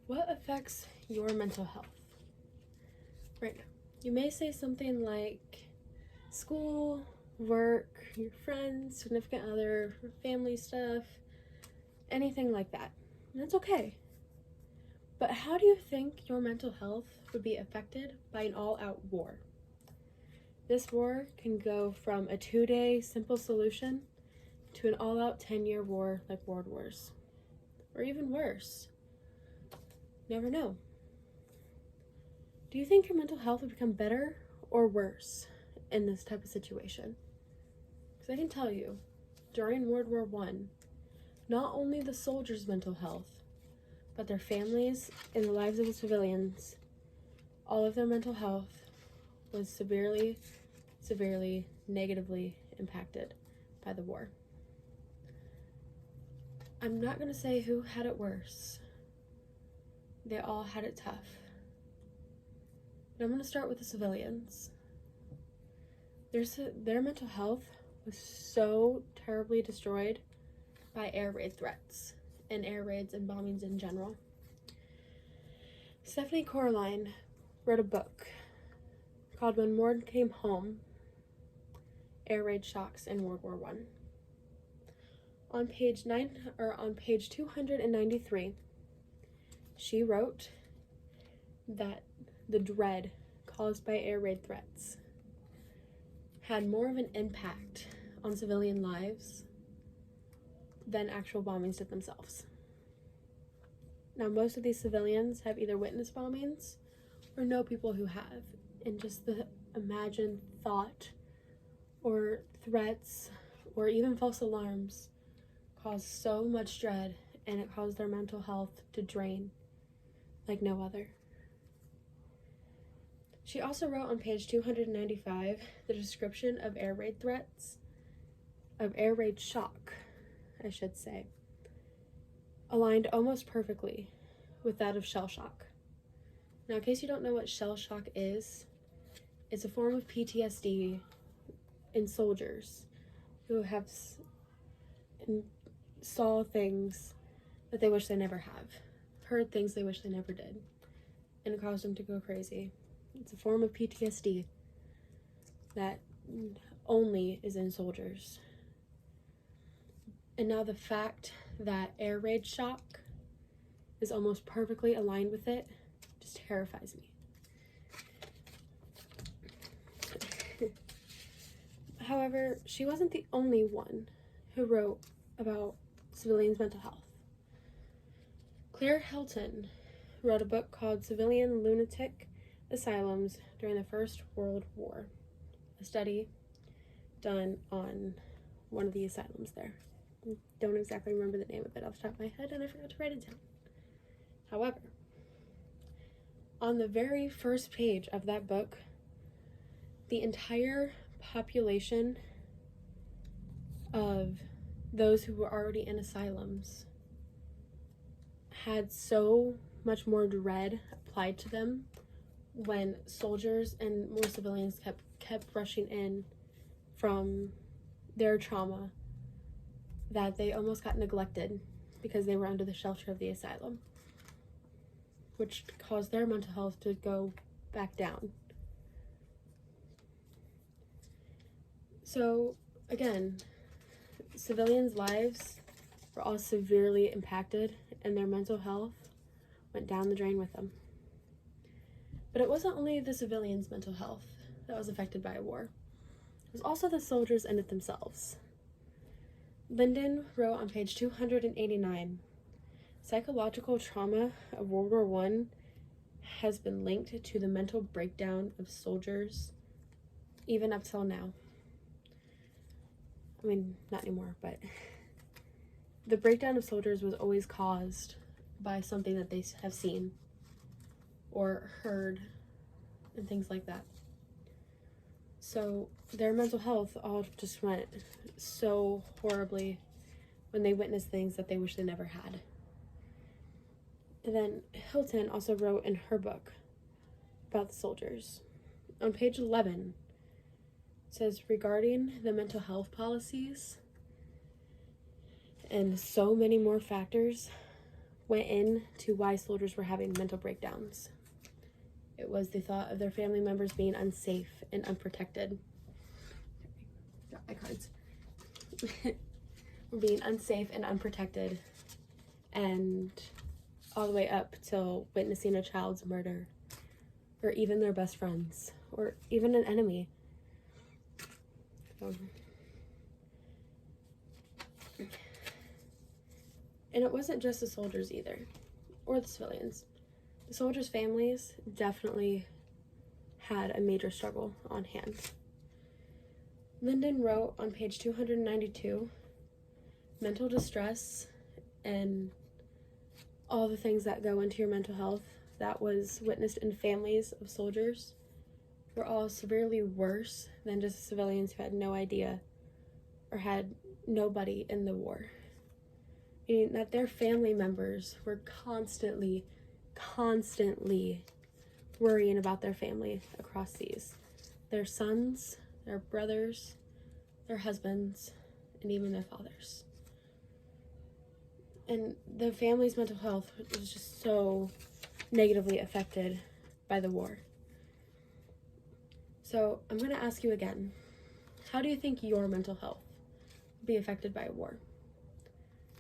What affects your mental health right now? You may say something like school, work, your friends, significant other, family stuff, anything like that. And that's okay. But how do you think your mental health would be affected by an all-out war? This war can go from a 2-day simple solution to an all-out 10-year war like World Wars. Or even worse. Never know. Do you think your mental health would become better or worse in this type of situation? Because I can tell you, during World War I, not only the soldiers' mental health, but their families and the lives of the civilians, all of their mental health was severely, negatively impacted by the war. I'm not going to say who had it worse. They all had it tough. But I'm going to start with the civilians. Their mental health was so terribly destroyed by air raid threats and air raids and bombings in general. Stephanie Coraline wrote a book called When Ward Came Home, Air Raid Shocks in World War I. On page 293, she wrote that the dread caused by air raid threats had more of an impact on civilian lives than actual bombings did themselves. Now, most of these civilians have either witnessed bombings or know people who have, and just the imagined thought or threats or even false alarms caused so much dread, and it caused their mental health to drain like no other. She also wrote on page 295 the description of air raid threats, of air raid shock, I should say, aligned almost perfectly with that of shell shock. Now, in case you don't know what shell shock is, it's a form of PTSD in soldiers who have saw things that they wish they never have, heard things they wish they never did, and it caused them to go crazy. It's a form of PTSD that only is in soldiers. And now the fact that air raid shock is almost perfectly aligned with it just terrifies me. However, she wasn't the only one who wrote about civilians' mental health. Claire Hilton wrote a book called Civilian Lunatic Asylums During the First World War, a study done on one of the asylums there. Don't exactly remember the name of it off the top of my head, and I forgot to write it down. However, on the very first page of that book, the entire population of those who were already in asylums had so much more dread applied to them when soldiers and more civilians kept rushing in from their trauma that they almost got neglected because they were under the shelter of the asylum, which caused their mental health to go back down. So again, civilians' lives were all severely impacted, and their mental health went down the drain with them. But it wasn't only the civilians' mental health that was affected by a war. It was also the soldiers and it themselves. Linden wrote on page 289, psychological trauma of World War I has been linked to the mental breakdown of soldiers even up till now. I mean, not anymore, but the breakdown of soldiers was always caused by something that they have seen or heard and things like that. So their mental health all just went so horribly when they witnessed things that they wish they never had. And then Hilton also wrote in her book about the soldiers. On page 11, it says, regarding the mental health policies and so many more factors went into why soldiers were having mental breakdowns. It was the thought of their family members being unsafe and unprotected. Got my cards. Being unsafe and unprotected, and all the way up till witnessing a child's murder, or even their best friends, or even an enemy. And it wasn't just the soldiers either, or the civilians. The soldiers' families definitely had a major struggle on hand. Linden wrote on page 292, mental distress and all the things that go into your mental health that was witnessed in families of soldiers were all severely worse than just civilians who had no idea or had nobody in the war. Meaning that their family members were constantly worrying about their family across seas. Their sons, their brothers, their husbands, and even their fathers. And the family's mental health was just so negatively affected by the war. So I'm going to ask you again, how do you think your mental health will be affected by a war?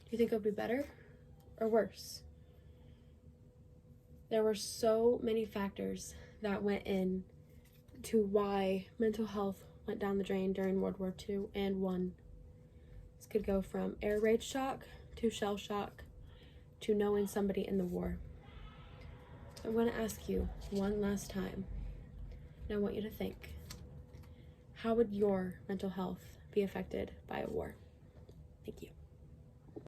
Do you think it'll be better or worse? There were so many factors that went in to why mental health went down the drain during World War II and I. This could go from air raid shock to shell shock to knowing somebody in the war. I want to ask you one last time, and I want you to think, how would your mental health be affected by a war? Thank you.